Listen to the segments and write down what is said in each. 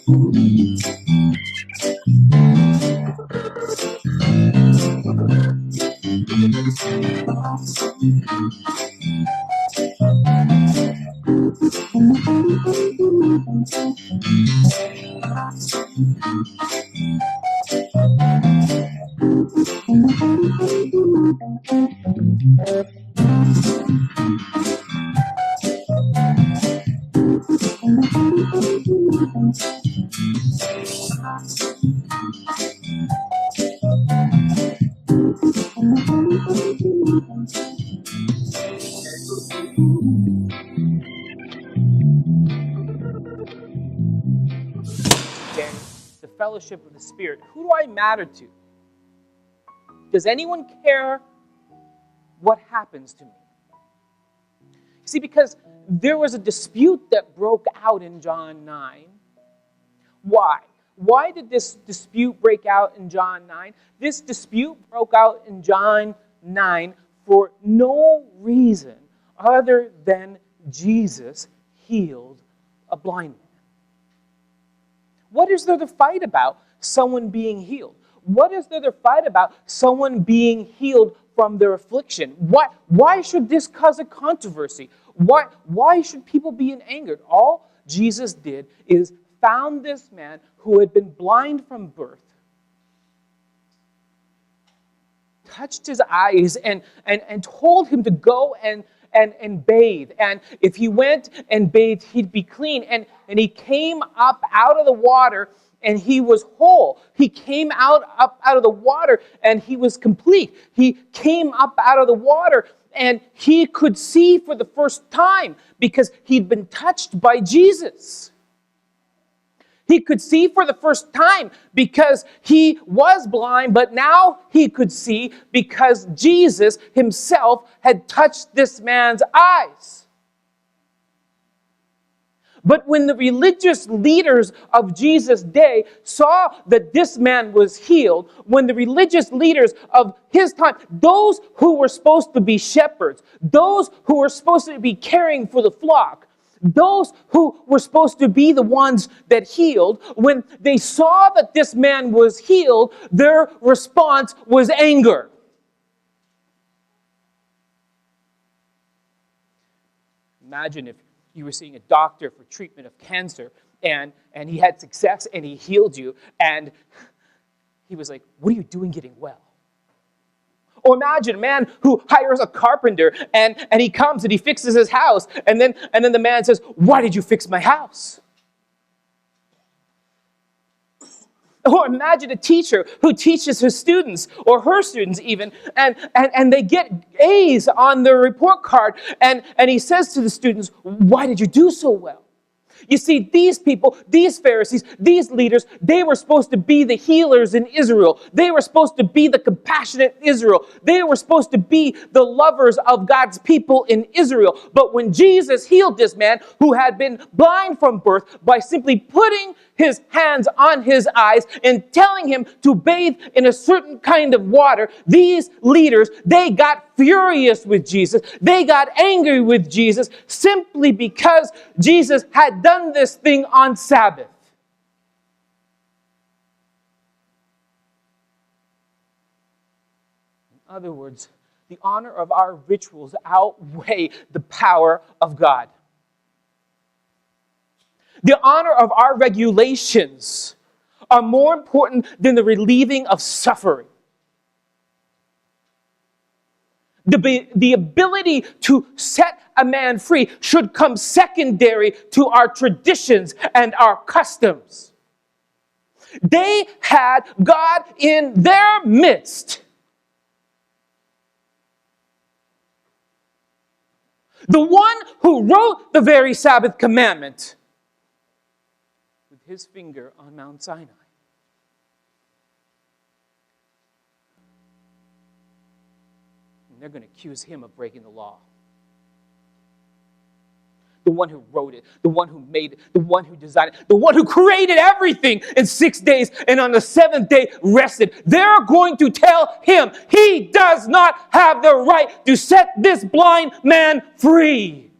Again, the fellowship of the Spirit. Who do I matter to? Does anyone care what happens to me? See, because there was a dispute that broke out in John 9. Why? Why did this dispute break out in John 9? This dispute broke out in John 9 for no reason other than Jesus healed a blind man. What is there to fight about? Someone being healed. What is there to fight about? Someone being healed from their affliction. Why should this cause a controversy? Why should people be in anger? All Jesus did is found this man who had been blind from birth, touched his eyes, and told him to go and bathe. And if he went and bathed, he'd be clean. And he came up out of the water, and he was whole. He came up out of the water, and he was complete. He came up out of the water, and he could see for the first time because he'd been touched by Jesus. He could see for the first time because he was blind, but now he could see because Jesus himself had touched this man's eyes. But when the religious leaders of Jesus' day saw that this man was healed, when the religious leaders of his time, those who were supposed to be shepherds, those who were supposed to be caring for the flock, those who were supposed to be the ones that healed, when they saw that this man was healed, their response was anger. Imagine if you were seeing a doctor for treatment of cancer, and he had success, and he healed you, and he was like, "What are you doing getting well?" Or imagine a man who hires a carpenter, and he comes and he fixes his house, and then the man says, "Why did you fix my house?" Or imagine a teacher who teaches his students, or her students even, and they get A's on their report card, and he says to the students, "Why did you do so well?" You see, these people, these Pharisees, these leaders, they were supposed to be the healers in Israel. They were supposed to be the compassionate Israel. They were supposed to be the lovers of God's people in Israel. But when Jesus healed this man who had been blind from birth by simply putting his hands on his eyes and telling him to bathe in a certain kind of water, these leaders, they got furious with Jesus. They got angry with Jesus simply because Jesus had done this thing on Sabbath. In other words, the honor of our rituals outweigh the power of God. The honor of our regulations are more important than the relieving of suffering. The ability to set a man free should come secondary to our traditions and our customs. They had God in their midst. The one who wrote the very Sabbath commandment with his finger on Mount Sinai. And they're going to accuse him of breaking the law. The one who wrote it, the one who made it, the one who designed it, the one who created everything in 6 days and on the seventh day rested. They're going to tell him he does not have the right to set this blind man free.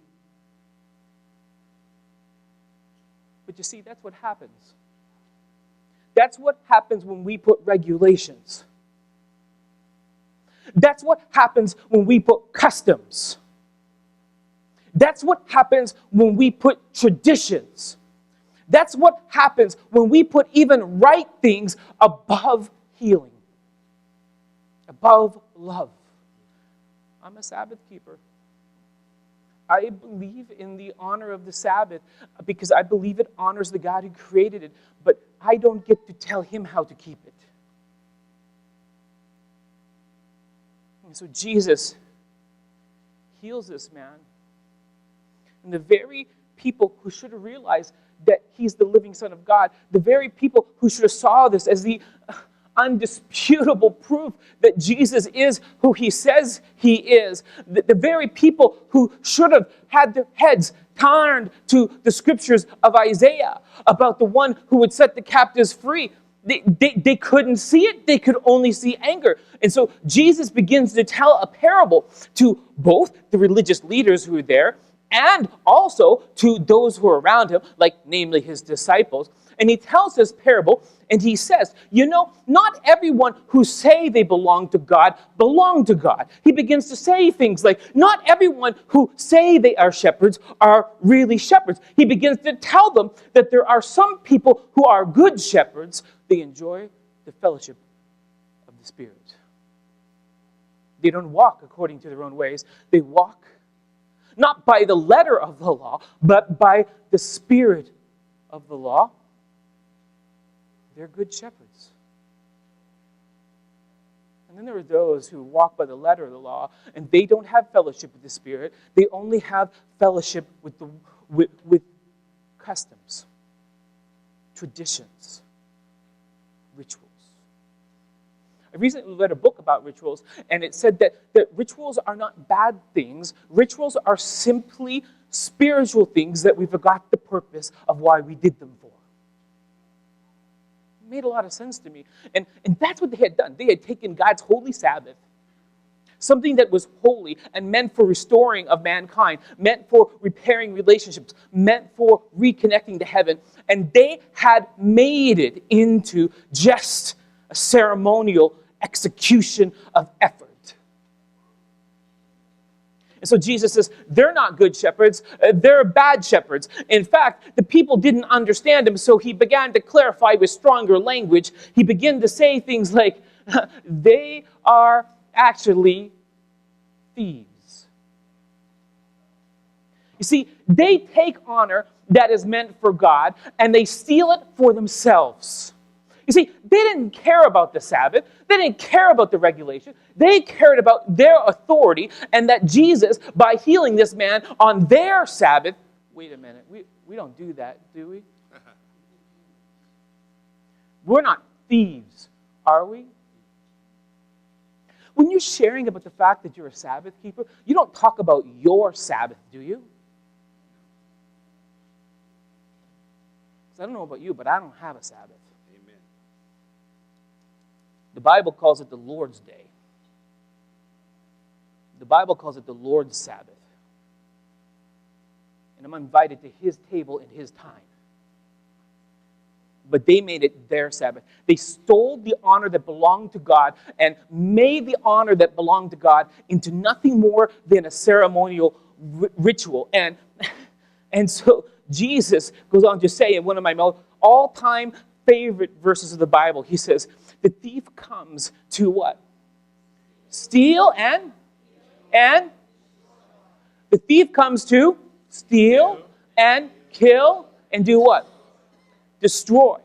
But you see, that's what happens That's what happens when we put regulations. That's what happens when we put customs. That's what happens when we put traditions. That's what happens when we put even right things above healing, above love. I'm a Sabbath keeper. I believe in the honor of the Sabbath because I believe it honors the God who created it, but I don't get to tell him how to keep it. And so Jesus heals this man. And the very people who should have realized that he's the living Son of God, the very people who should have saw this as the undisputable proof that Jesus is who he says he is, the very people who should have had their heads turned to the scriptures of Isaiah about the one who would set the captives free, they couldn't see it. They could only see anger. And so Jesus begins to tell a parable to both the religious leaders who were there and also to those who are around him, like namely his disciples. And he tells this parable, and he says, not everyone who say they belong to God belong to God. He begins to say things like, not everyone who say they are shepherds are really shepherds. He begins to tell them that there are some people who are good shepherds. They enjoy the fellowship of the Spirit. They don't walk according to their own ways. They walk not by the letter of the law, but by the Spirit of the law. They're good shepherds. And then there are those who walk by the letter of the law, and they don't have fellowship with the Spirit. They only have fellowship with customs, traditions, rituals. I recently read a book about rituals, and it said that rituals are not bad things. Rituals are simply spiritual things that we forgot the purpose of why we did them for. It made a lot of sense to me. And that's what they had done. They had taken God's holy Sabbath, something that was holy and meant for restoring of mankind, meant for repairing relationships, meant for reconnecting to heaven, and they had made it into just a ceremonial execution of effort. And so Jesus says, they're not good shepherds, they're bad shepherds. In fact, the people didn't understand him, so he began to clarify with stronger language. He began to say things like, they are actually thieves. You see, they take honor that is meant for God, and they steal it for themselves. You see, they didn't care about the Sabbath. They didn't care about the regulation. They cared about their authority, and that Jesus, by healing this man on their Sabbath, wait a minute, we don't do that, do we? We're not thieves, are we? When you're sharing about the fact that you're a Sabbath keeper, you don't talk about your Sabbath, do you? Because I don't know about you, but I don't have a Sabbath. The Bible calls it the Lord's Day. The Bible calls it the Lord's Sabbath. And I'm invited to his table in his time. But they made it their Sabbath. They stole the honor that belonged to God and made the honor that belonged to God into nothing more than a ceremonial ritual. And so Jesus goes on to say in one of my all-time favorite verses of the Bible, he says, the thief comes to what? Steal and the thief comes to steal and kill and do what? Destroy.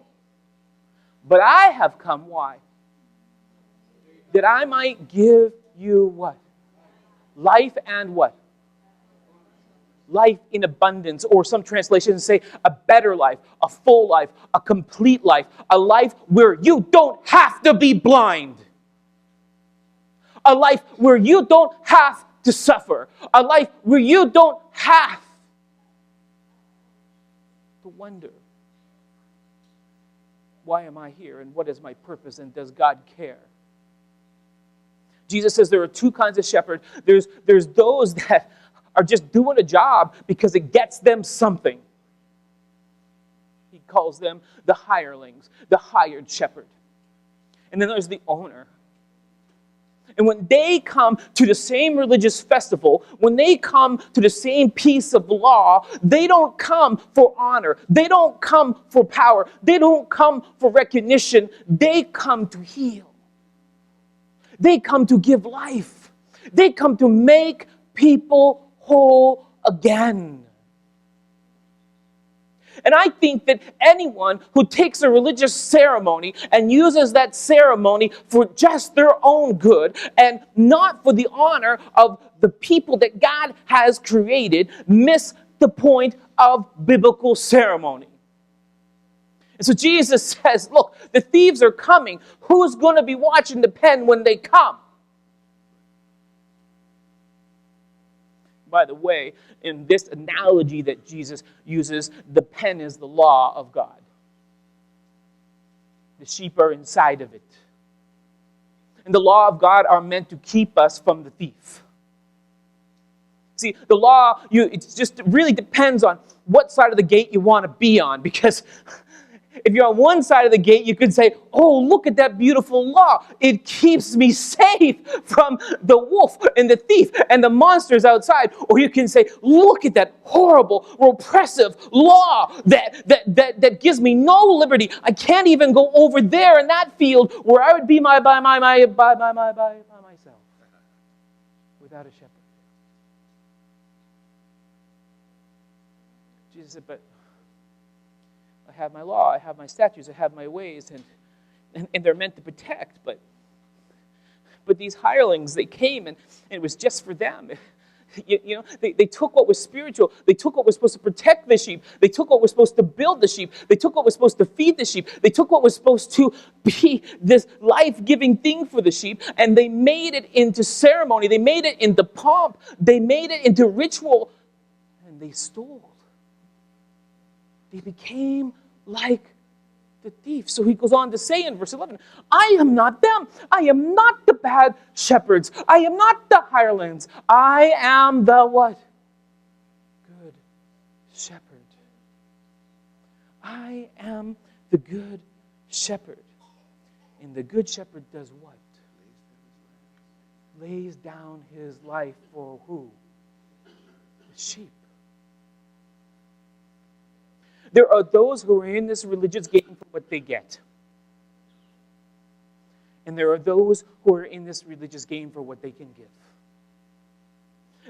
But I have come, why? That I might give you what? Life and what? Life in abundance, or some translations say a better life, a full life, a complete life, a life where you don't have to be blind, a life where you don't have to suffer, a life where you don't have to wonder, why am I here and what is my purpose and does God care? Jesus says there are two kinds of shepherds. There's those that are just doing a job because it gets them something. He calls them the hirelings, the hired shepherd. And then there's the owner. And when they come to the same religious festival, when they come to the same piece of law, they don't come for honor. They don't come for power. They don't come for recognition. They come to heal. They come to give life. They come to make people whole again. And I think that anyone who takes a religious ceremony and uses that ceremony for just their own good and not for the honor of the people that God has created miss the point of biblical ceremony. And so Jesus says, look, the thieves are coming. Who's going to be watching the pen when they come? By the way, in this analogy that Jesus uses, the pen is the law of God. The sheep are inside of it. And the law of God are meant to keep us from the thief. See, the law, it just really depends on what side of the gate you want to be on, because if you're on one side of the gate, you could say, oh, look at that beautiful law. It keeps me safe from the wolf and the thief and the monsters outside. Or you can say, look at that horrible, repressive law that gives me no liberty. I can't even go over there in that field where I would be by myself without a shepherd. Jesus said, but I have my law, I have my statutes, I have my ways, and they're meant to protect. But these hirelings, they came, and it was just for them. They took what was spiritual. They took what was supposed to protect the sheep. They took what was supposed to build the sheep. They took what was supposed to feed the sheep. They took what was supposed to be this life-giving thing for the sheep, and they made it into ceremony. They made it into pomp. They made it into ritual, and they stole. They became like the thief. So he goes on to say in verse 11, I am not them. I am not the bad shepherds. I am not the hirelings. I am the what? Good shepherd. I am the good shepherd. And the good shepherd does what? Lays down his life for who? The sheep. There are those who are in this religious game for what they get. And there are those who are in this religious game for what they can give.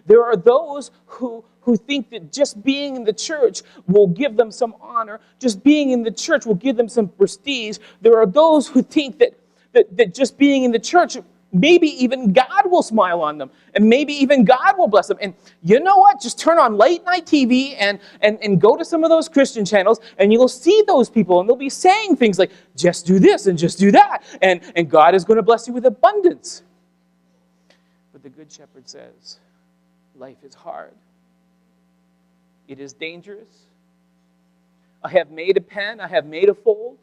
There are those who think that just being in the church will give them some honor. Just being in the church will give them some prestige. There are those who think that just being in the church, maybe even God will smile on them. And maybe even God will bless them. And you know what? Just turn on late night TV and go to some of those Christian channels, and you'll see those people, and they'll be saying things like, just do this and just do that. And God is going to bless you with abundance. But the Good Shepherd says, life is hard. It is dangerous. I have made a pen. I have made a fold.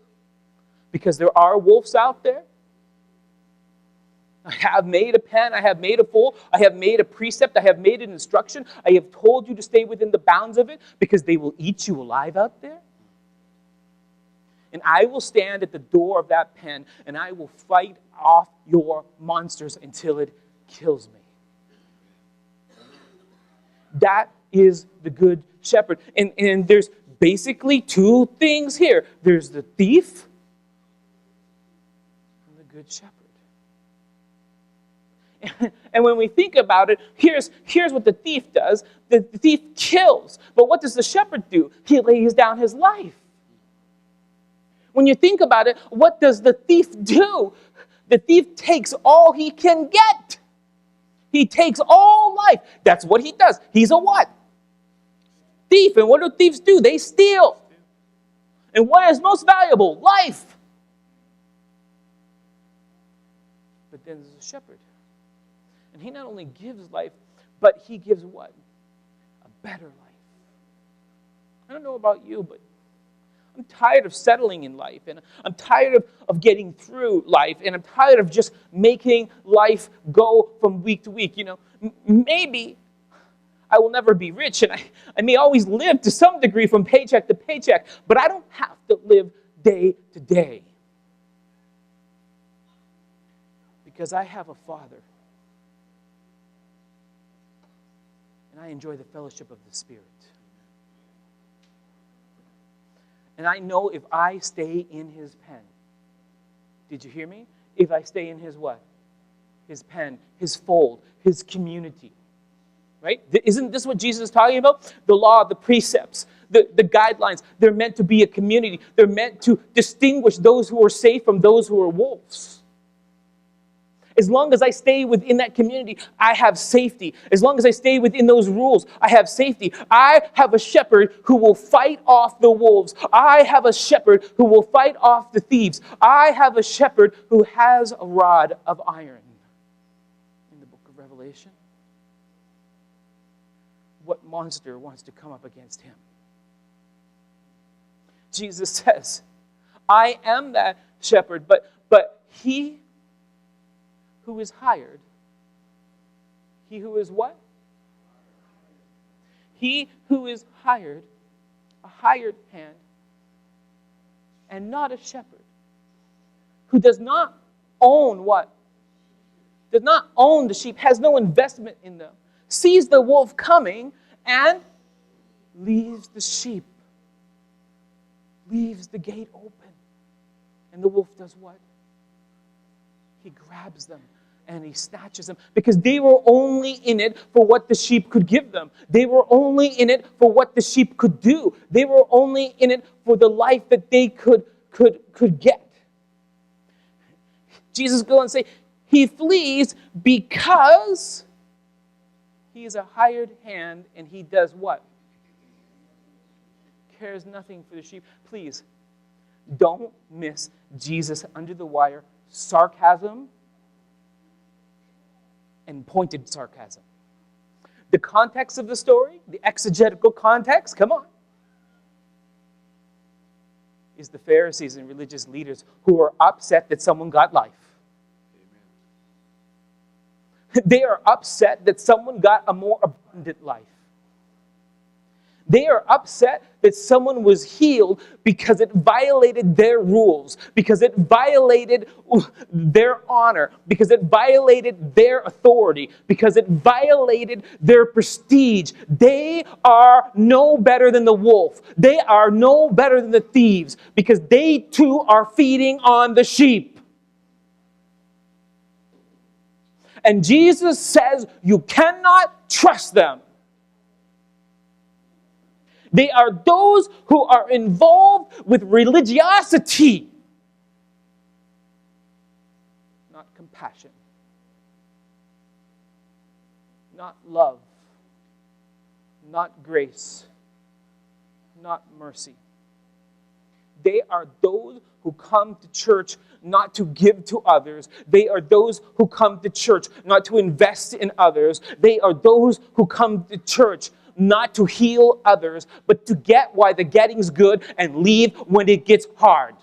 Because there are wolves out there. I have made a pen, I have made a fold, I have made a precept, I have made an instruction. I have told you to stay within the bounds of it because they will eat you alive out there. And I will stand at the door of that pen and I will fight off your monsters until it kills me. That is the Good Shepherd. And there's basically two things here. There's the thief and the Good Shepherd. And when we think about it, here's what the thief does. The thief kills. But what does the shepherd do? He lays down his life. When you think about it, what does the thief do? The thief takes all he can get. He takes all life. That's what he does. He's a what? Thief. And what do thieves do? They steal. And what is most valuable? Life. But then there's a shepherd. And he not only gives life, but he gives what? A better life. I don't know about you, but I'm tired of settling in life. And I'm tired of getting through life. And I'm tired of just making life go from week to week. Maybe I will never be rich, and I may always live to some degree from paycheck to paycheck, but I don't have to live day to day. Because I have a Father. And I enjoy the fellowship of the Spirit. And I know if I stay in His pen, did you hear me? If I stay in His what? His pen, His fold, His community. Right? Isn't this what Jesus is talking about? The law, the precepts, the guidelines. They're meant to be a community. They're meant to distinguish those who are safe from those who are wolves. As long as I stay within that community, I have safety. As long as I stay within those rules, I have safety. I have a shepherd who will fight off the wolves. I have a shepherd who will fight off the thieves. I have a shepherd who has a rod of iron. In the book of Revelation, what monster wants to come up against him? Jesus says, I am that shepherd, but he who is hired, he who is what? He who is hired, a hired hand, and not a shepherd, who does not own what? Does not own the sheep, has no investment in them, sees the wolf coming and leaves the sheep, leaves the gate open. And the wolf does what? He grabs them and he snatches them, because they were only in it for what the sheep could give them. They were only in it for what the sheep could do. They were only in it for the life that they could get. Jesus goes on and say, he flees because he is a hired hand, and he does what? Cares nothing for the sheep. Please, don't miss Jesus under the wire sarcasm and pointed sarcasm. The context of the story, the exegetical context, come on, is the Pharisees and religious leaders who are upset that someone got life. Amen. They are upset that someone got a more abundant life. They are upset that someone was healed because it violated their rules, because it violated their honor, because it violated their authority, because it violated their prestige. They are no better than the wolf. They are no better than the thieves, because they too are feeding on the sheep. And Jesus says you cannot trust them. They are those who are involved with religiosity, not compassion, not love, not grace, not mercy. They are those who come to church not to give to others. They are those who come to church not to invest in others. They are those who come to church not to heal others, but to get while the getting's good and leave when it gets hard.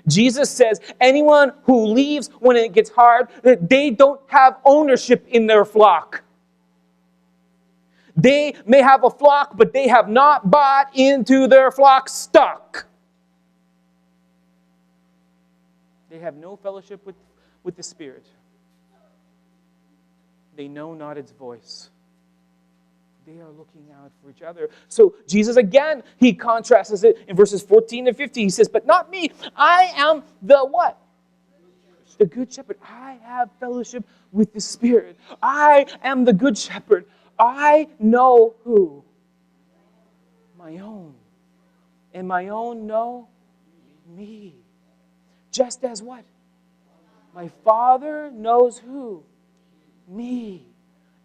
Jesus says anyone who leaves when it gets hard, they don't have ownership in their flock. They may have a flock, but they have not bought into their flock stock. They have no fellowship with the Spirit. They know not its voice. They are looking out for each other. So Jesus, again, he contrasts it in verses 14 and 15. He says, but not me. I am the what? The good shepherd. I have fellowship with the Spirit. I am the good shepherd. I know who? My own. And my own know me. Just as what? My Father knows who? Me.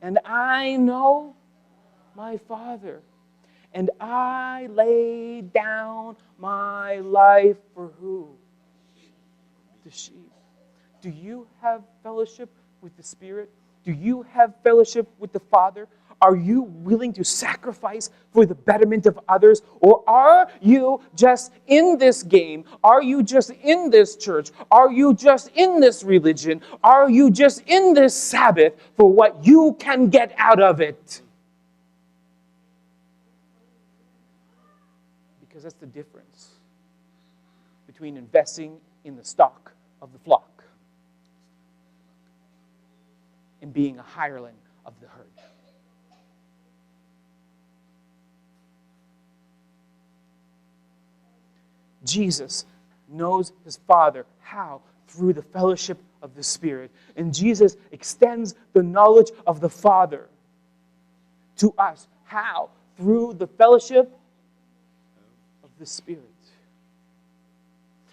And I know my Father. And I lay down my life for who? The sheep. Do you have fellowship with the Spirit? Do you have fellowship with the Father? Are you willing to sacrifice for the betterment of others? Or are you just in this game? Are you just in this church? Are you just in this religion? Are you just in this Sabbath for what you can get out of it? Because that's the difference between investing in the stock of the flock and being a hireling of the herd. Jesus knows his Father. How? Through the fellowship of the Spirit. And Jesus extends the knowledge of the Father to us. How? Through the fellowship of the Spirit.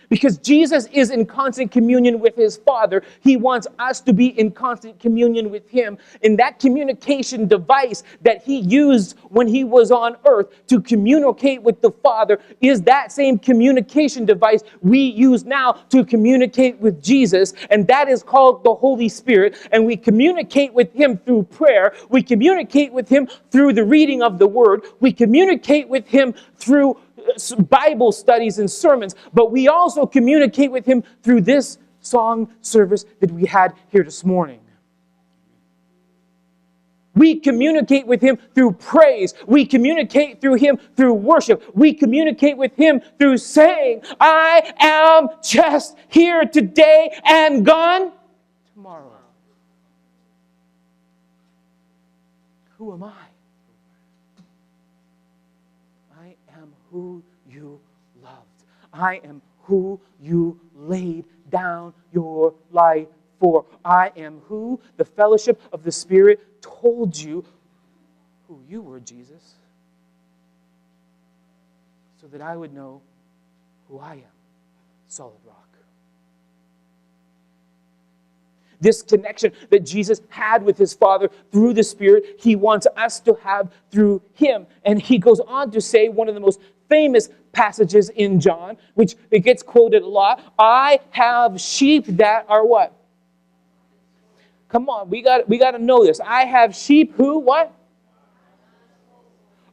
Because Jesus is in constant communion with his Father, he wants us to be in constant communion with him. And that communication device that he used when he was on earth to communicate with the Father is that same communication device we use now to communicate with Jesus. And that is called the Holy Spirit. And we communicate with him through prayer. We communicate with him through the reading of the Word. We communicate with him through Bible studies and sermons, but we also communicate with him through this song service that we had here this morning. We communicate with him through praise. We communicate through him through worship. We communicate with him through saying, I am just here today and gone tomorrow. Who am I? I am who you loved. I am who you laid down your life for. I am who the fellowship of the Spirit told you who you were, Jesus, so that I would know who I am, solid rock. This connection that Jesus had with his Father through the Spirit, he wants us to have through him. And he goes on to say one of the most famous passages in John, which it gets quoted a lot. I have sheep that are what? Come on, we got to know this. I have sheep who, what?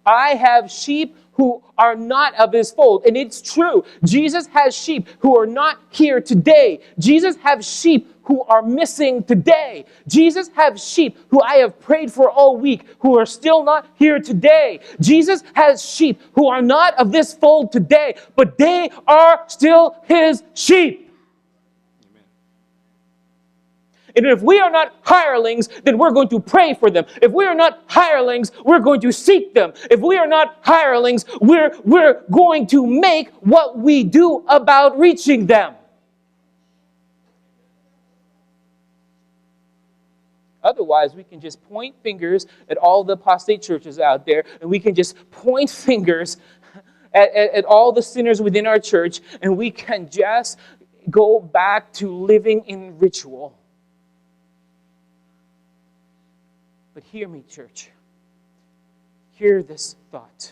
I have sheep who are not of his fold. And it's true. Jesus has sheep who are not here today. Jesus has sheep who are missing today. Jesus has sheep who I have prayed for all week who are still not here today. Jesus has sheep who are not of this fold today, but they are still his sheep. And if we are not hirelings, then we're going to pray for them. If we are not hirelings, we're going to seek them. If we are not hirelings, we're going to make what we do about reaching them. Otherwise, we can just point fingers at all the apostate churches out there, and we can just point fingers at all the sinners within our church, and we can just go back to living in ritual. But hear me, church. Hear this thought.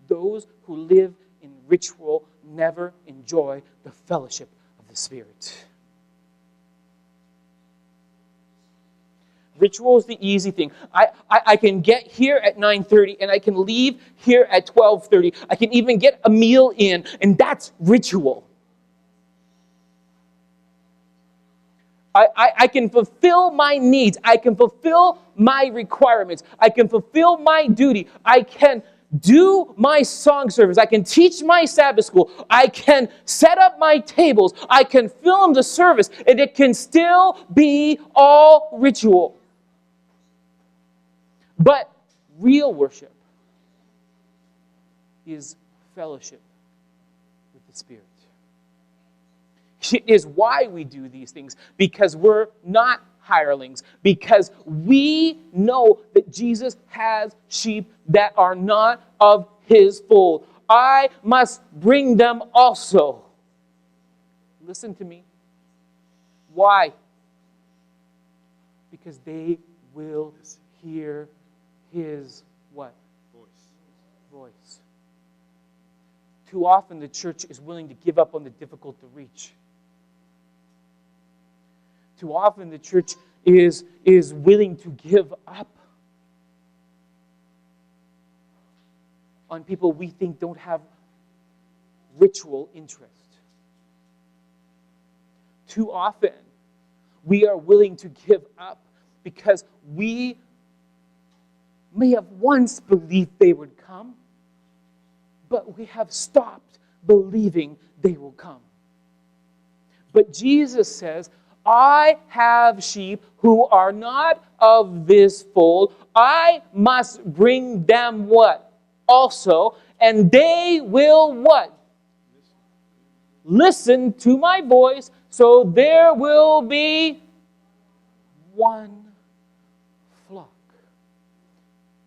Those who live in ritual never enjoy the fellowship of the Spirit. Ritual is the easy thing. I can get here at 9:30 and I can leave here at 12:30. I can even get a meal in, and that's ritual. I can fulfill my needs. I can fulfill my requirements. I can fulfill my duty. I can do my song service. I can teach my Sabbath school. I can set up my tables. I can film the service. And it can still be all ritual. But real worship is fellowship with the Spirit. It is why we do these things, because we're not hirelings, because we know that Jesus has sheep that are not of his fold. I must bring them also. Listen to me. Why? Because they will hear his what? Voice. Too often the church is willing to give up on the difficult to reach. Too often the church is willing to give up on people we think don't have ritual interest. Too often, we are willing to give up because we may have once believed they would come, but we have stopped believing they will come. But Jesus says, I have sheep who are not of this fold. I must bring them what? Also, and they will what? Listen to my voice, so there will be one flock.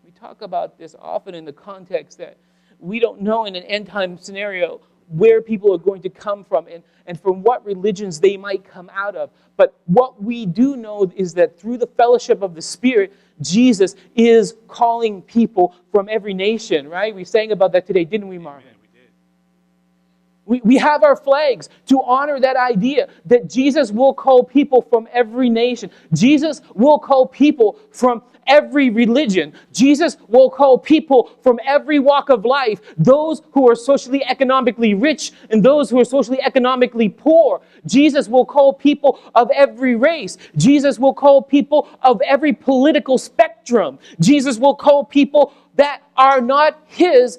We talk about this often in the context that we don't know in an end-time scenario where people are going to come from and from what religions they might come out of. But what we do know is that through the fellowship of the Spirit, Jesus is calling people from every nation, right? We sang about that today, didn't we, Marvin? Yeah, we did. We have our flags to honor that idea that Jesus will call people from every nation. Jesus will call people from every religion. Jesus will call people from every walk of life, those who are socially economically rich and those who are socially economically poor. Jesus will call people of every race. Jesus will call people of every political spectrum. Jesus will call people that are not his,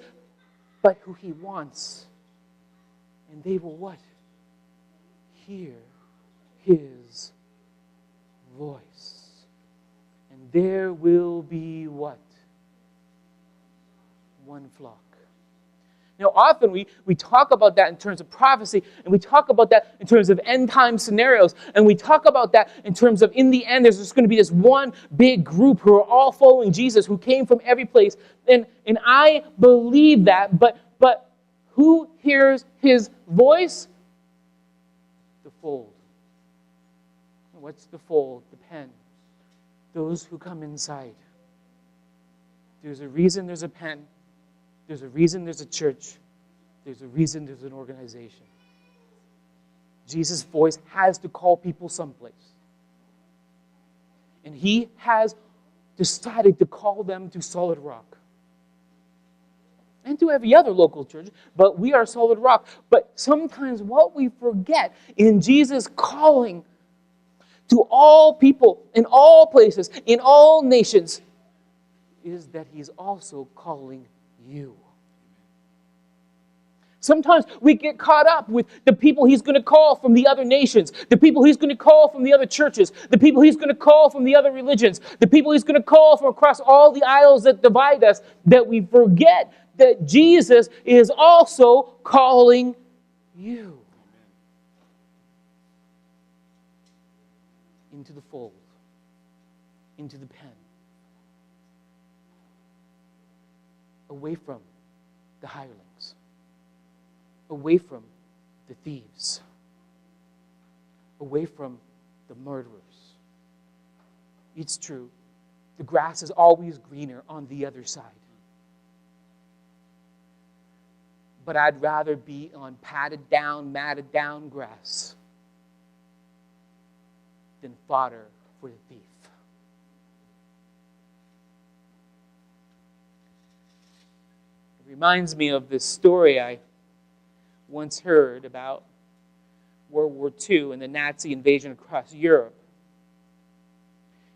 but who he wants. And they will what? Hear his voice. And there will be what? One flock. Now, often we talk about that in terms of prophecy, and we talk about that in terms of end-time scenarios, and we talk about that in terms of, in the end, there's just going to be this one big group who are all following Jesus, who came from every place. And I believe that, but who hears his voice? The fold. What's the fold? The pen. Those who come inside. There's a reason there's a pen. There's a reason there's a church. There's a reason there's an organization. Jesus' voice has to call people someplace. And he has decided to call them to Solid Rock. And to every other local church, but we are Solid Rock. But sometimes what we forget in Jesus calling to all people, in all places, in all nations, is that he's also calling you. Sometimes we get caught up with the people he's going to call from the other nations, the people he's going to call from the other churches, the people he's going to call from the other religions, the people he's going to call from across all the aisles that divide us, that we forget that Jesus is also calling you into the fold, into the pen, away from the hirelings, away from the thieves, away from the murderers. It's true, the grass is always greener on the other side. But I'd rather be on padded down, matted down grass than fodder for the thief. It reminds me of this story I once heard about World War II and the Nazi invasion across Europe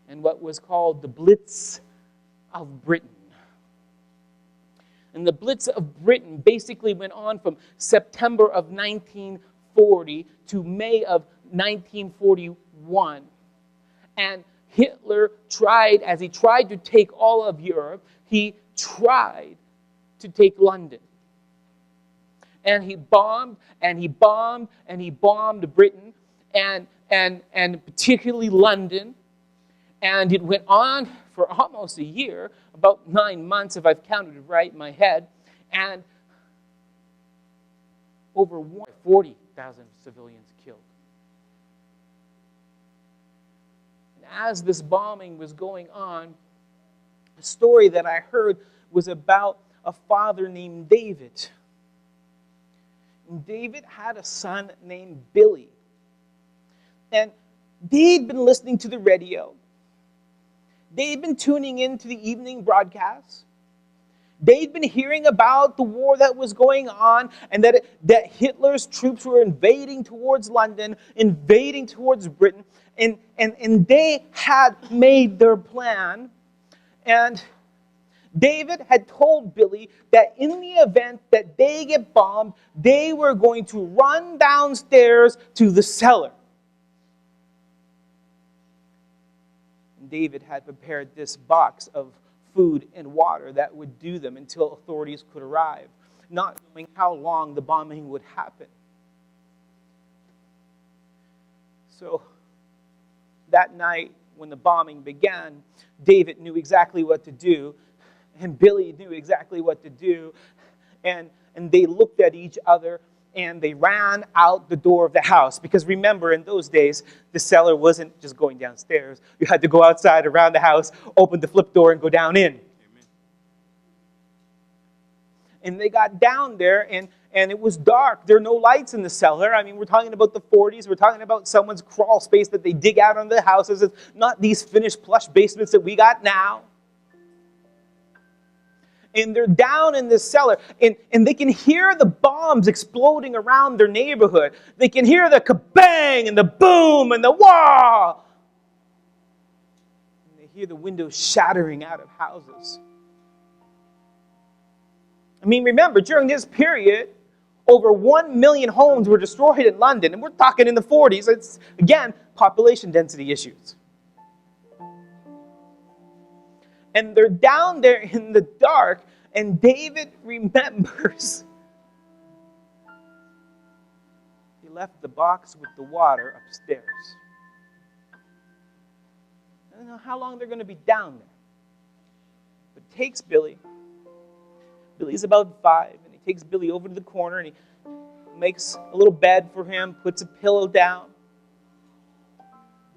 and what was called the Blitz of Britain. And the Blitz of Britain basically went on from September of 1940 to May of 1941. And Hitler tried, as he tried to take all of Europe, he tried to take London. And he bombed, and he bombed, and he bombed Britain, and particularly London. And it went on for almost a year, about 9 months, if I've counted it right in my head, and over 40,000 civilians killed. And as this bombing was going on, a story that I heard was about a father named David. And David had a son named Billy. And they'd been listening to the radio. They'd been tuning in to the evening broadcasts. They'd been hearing about the war that was going on and that Hitler's troops were invading towards London, invading towards Britain, and they had made their plan. And David had told Billy that in the event that they get bombed, they were going to run downstairs to the cellar. And David had prepared this box of food and water that would do them until authorities could arrive, not knowing how long the bombing would happen. So that night when the bombing began, David knew exactly what to do, and Billy knew exactly what to do, and they looked at each other, and they ran out the door of the house. Because remember, in those days, the cellar wasn't just going downstairs. You had to go outside around the house, open the flip door, and go down in. Amen. And they got down there, and it was dark. There are no lights in the cellar. I mean, we're talking about the 40s. We're talking about someone's crawl space that they dig out under the houses. It's not these finished plush basements that we got now. And they're down in this cellar, and they can hear the bombs exploding around their neighborhood. They can hear the kabang and the boom and the wah. And they hear the windows shattering out of houses. I mean, remember, during this period, over 1 million homes were destroyed in London, and we're talking in the 40s. It's, again, population density issues. And they're down there in the dark, and David remembers he left the box with the water upstairs. I don't know how long they're going to be down there. But it takes Billy. Billy's about 5, and he takes Billy over to the corner, and he makes a little bed for him, puts a pillow down,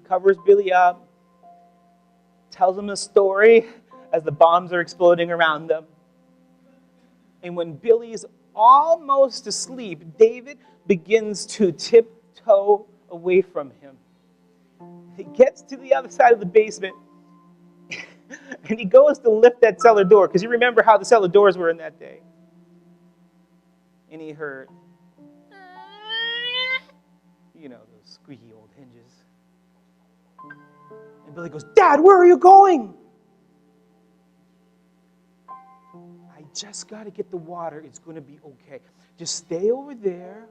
covers Billy up, tells him a story as the bombs are exploding around them. And when Billy's almost asleep, David begins to tiptoe away from him. He gets to the other side of the basement, and he goes to lift that cellar door, because you remember how the cellar doors were in that day. And he heard, you know, those squeaky old hinges. And Billy goes, "Dad, where are you going?" "I just got to get the water. It's going to be okay. Just stay over there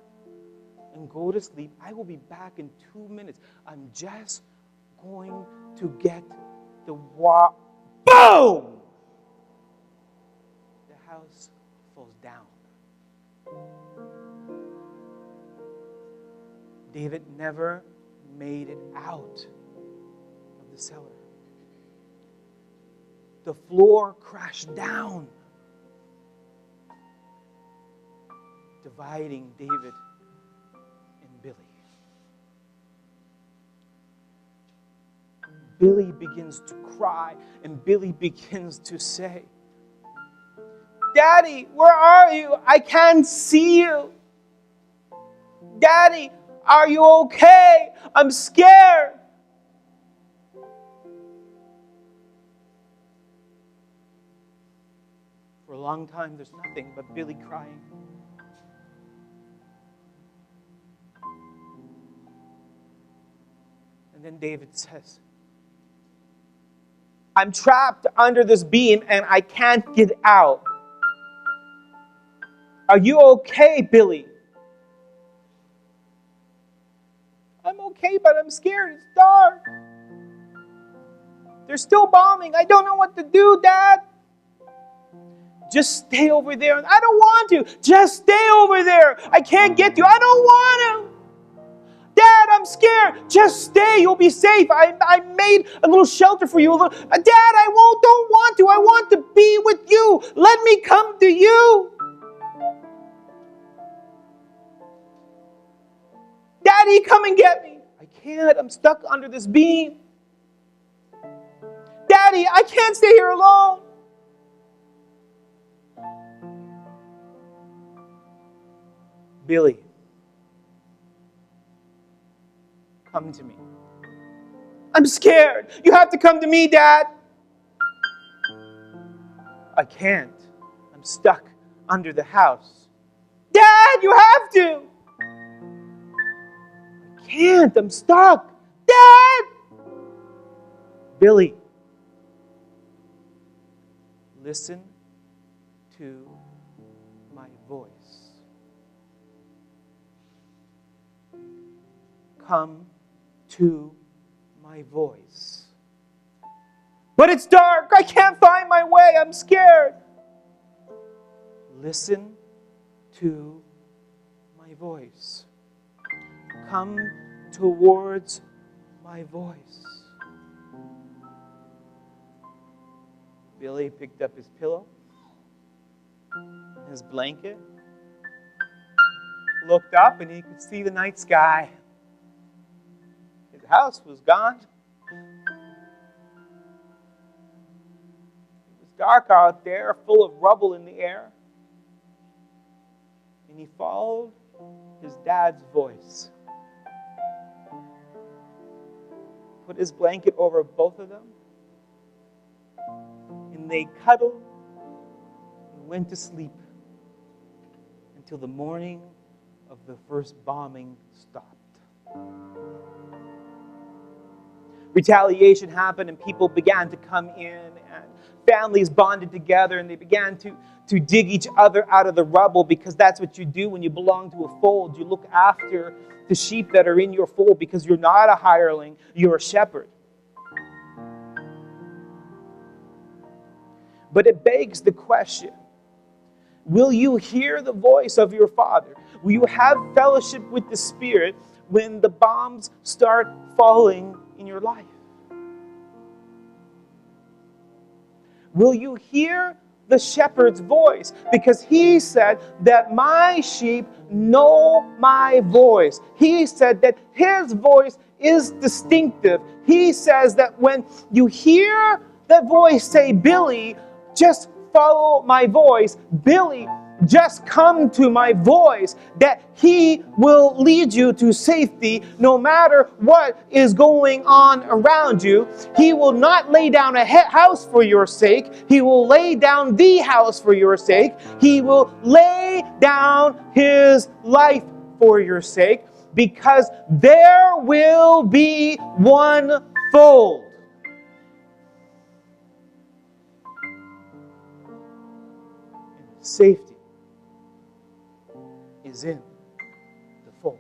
and go to sleep. I will be back in 2 minutes. I'm just going to get the water." Boom! The house falls down. David never made it out of the cellar. The floor crashed down, dividing David and Billy. Billy begins to cry, and Billy begins to say, "Daddy, where are you? I can't see you. Daddy, are you okay? I'm scared." For a long time, there's nothing but Billy crying. And then David says, "I'm trapped under this beam and I can't get out. Are you okay, Billy?" "I'm okay, but I'm scared. It's dark. They're still bombing. I don't know what to do, Dad." "Just stay over there." "I don't want to." "Just stay over there. I can't get you." "I don't want to." "Dad, I'm scared." "Just stay. You'll be safe. I made a little shelter for you. Dad, don't want to. I want to be with you. Let me come to you." "Daddy, come and get me." "I can't. I'm stuck under this beam." "Daddy, I can't stay here alone." "Billy, come to me." "I'm scared. You have to come to me, Dad." "I can't. I'm stuck under the house. Dad, you have to! I can't, I'm stuck. Dad! Billy, listen to my voice. Come to my voice. But it's dark. I can't find my way. I'm scared. Listen to my voice. Come towards my voice. Billy picked up his pillow, his blanket, looked up, and he could see the night sky. His house was gone. It was dark out there, full of rubble in the air. And he followed his dad's voice. Put his blanket over both of them. And they cuddled and went to sleep until the morning of the first bombing stopped. Retaliation happened and people began to come in and families bonded together and they began to dig each other out of the rubble, because that's what you do when you belong to a fold. You look after the sheep that are in your fold, because you're not a hireling, you're a shepherd. But it begs the question, will you hear the voice of your Father? Will you have fellowship with the Spirit when the bombs start falling in your life? Will you hear the shepherd's voice? Because he said that my sheep know my voice. He said that his voice is distinctive. He says that when you hear that voice say, Billy, just follow my voice. Billy, just come to my voice, that he will lead you to safety no matter what is going on around you. He will not lay down a house for your sake. He will lay down the house for your sake. He will lay down his life for your sake, because there will be one fold. Safety is in the fold.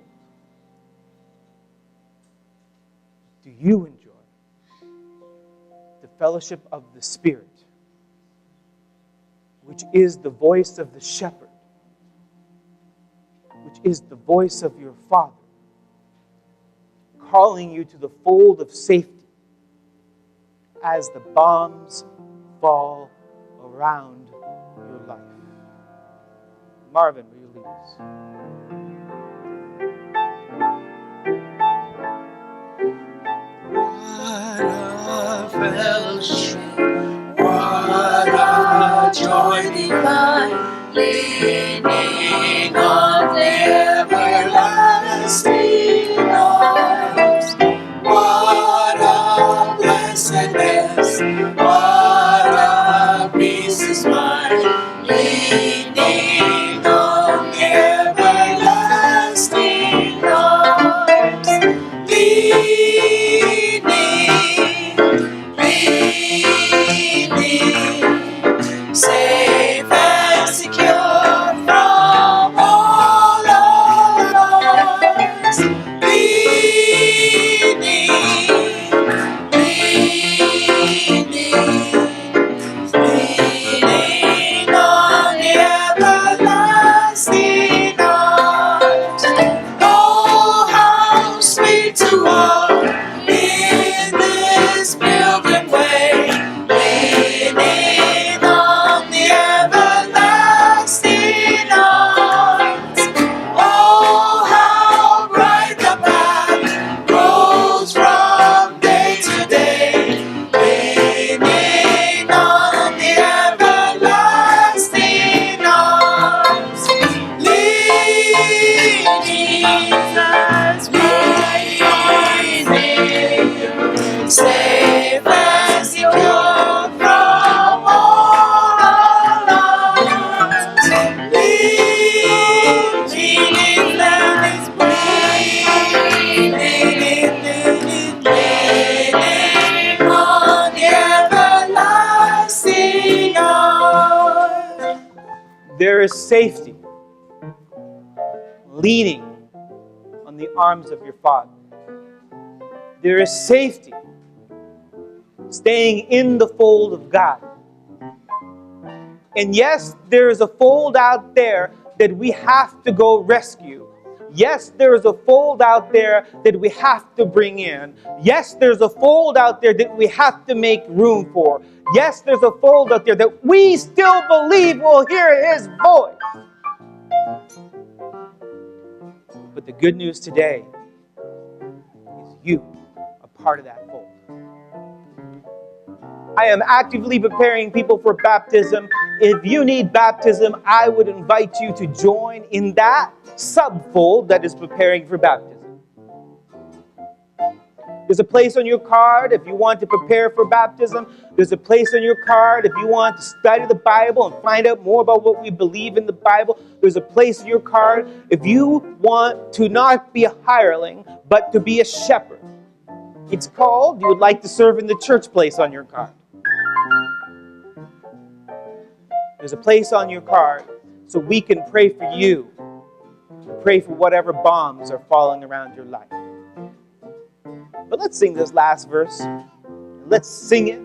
Do you enjoy the fellowship of the Spirit, which is the voice of the shepherd, which is the voice of your Father, calling you to the fold of safety as the bombs fall around your life? Marvin, will you lead us? What a fellowship, what a joy divine, leaning on the everlasting arms. What a blessedness, what a peace is mine, leaning on the everlasting arms. Leaning safety leaning on the arms of your Father. There is safety staying in the fold of God. And yes, there is a fold out there that we have to go rescue. Yes, there is a fold out there that we have to bring in. Yes, there's a fold out there that we have to make room for. Yes, there's a fold out there that we still believe will hear His voice. But the good news today is you are part of that fold. I am actively preparing people for baptism. If you need baptism, I would invite you to join in that subfold that is preparing for baptism. There's a place on your card if you want to prepare for baptism. There's a place on your card if you want to study the Bible and find out more about what we believe in the Bible. There's a place on your card if you want to not be a hireling, but to be a shepherd. It's called, you would like to serve in the church place on your card. There's a place on your card so we can pray for you. Pray for whatever bombs are falling around your life. But let's sing this last verse. Let's sing it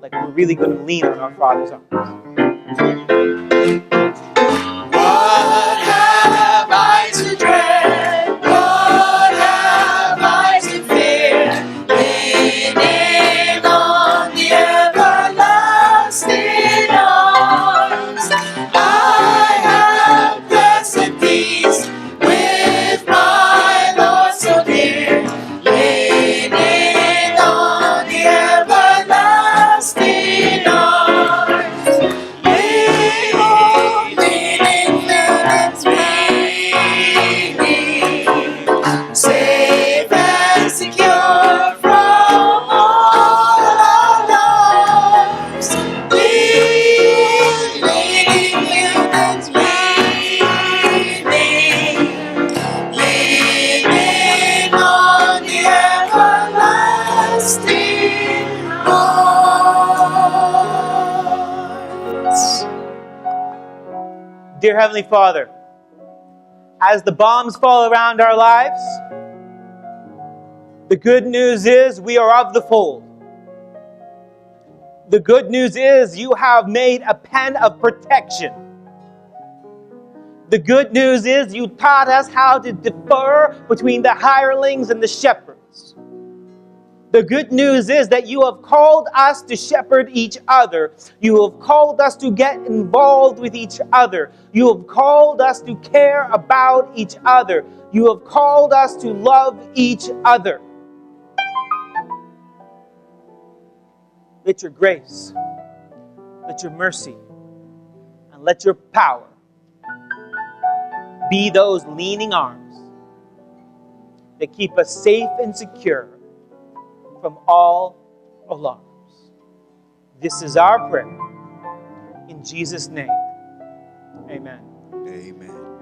like we're really going to lean on our Father's arms. What have I to dread? What have I to fear? Leaning on the everlasting arms, I have blessed peace with my Lord so dear. Leaning on the everlasting arms, leaning safe and secure from all alarms. Leaning on the everlasting arms. Dear Heavenly Father, as the bombs fall around our lives, the good news is we are of the fold. The good news is you have made a pen of protection. The good news is you taught us how to differ between the hirelings and the shepherds. The good news is that you have called us to shepherd each other. You have called us to get involved with each other. You have called us to care about each other. You have called us to love each other. Let your grace, let your mercy, and let your power be those leaning arms that keep us safe and secure from all alarms. This is our prayer. In Jesus' name, amen. Amen.